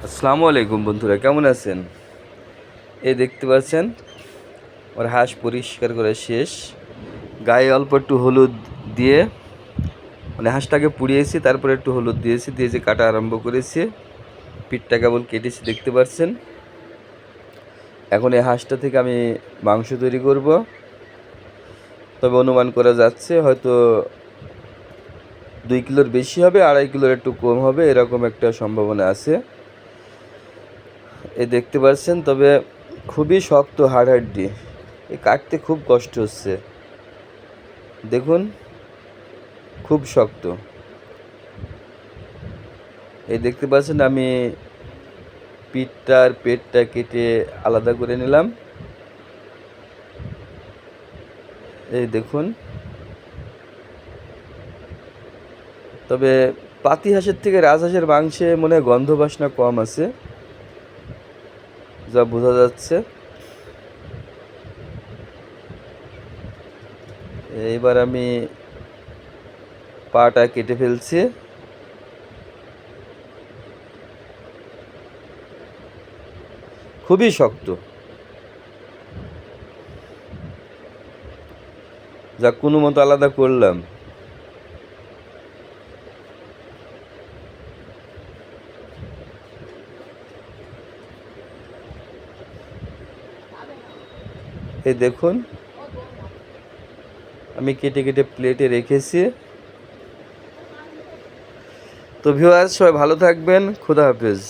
আসসালামু আলাইকুম বন্ধুরা, কেমন আছেন? এই দেখতে পাচ্ছেন ওর হাঁস পরিষ্কার করে শেষ। গায়ে অল্প একটু হলুদ দিয়ে হাঁসটাকে পুড়িয়েছি, তারপরে একটু হলুদ দিয়েছি, দিয়ে যে কাটা আরম্ভ করেছি। পিঠটা কেবল কেটেছি, দেখতে পাচ্ছেন। এখন এই হাঁসটা থেকে আমি মাংস তৈরি করব। তবে অনুমান করা যাচ্ছে হয়তো 2 কিলোর বেশি হবে, 2.5 কিলোর একটু কম হবে, এরকম একটা সম্ভাবনা আছে। এই দেখতে পাচ্ছেন, তবে খুবই শক্ত হাড্ডি, কাটতে খুব কষ্ট হচ্ছে, দেখুন, খুব শক্ত। এই দেখতে পাচ্ছেন আমি পিঠটা আর পেটটা কেটে আলাদা করে নিলাম। এই দেখুন, তবে পাতি হাঁসের থেকে রাজহাঁসের মাংসে মনে হয় গন্ধ বাসনা কম আছে, যা বোঝা যাচ্ছে। এইবার আমি পাটা কেটে ফেলছি। খুবই শক্ত, যা কোনো মতো আলাদা করলাম। এই দেখুন, আমি কেটে কেটে প্লেটে রেখেছি। তো ভিউয়ার্স, সবাই ভালো থাকবেন। খোদা হাফেজ।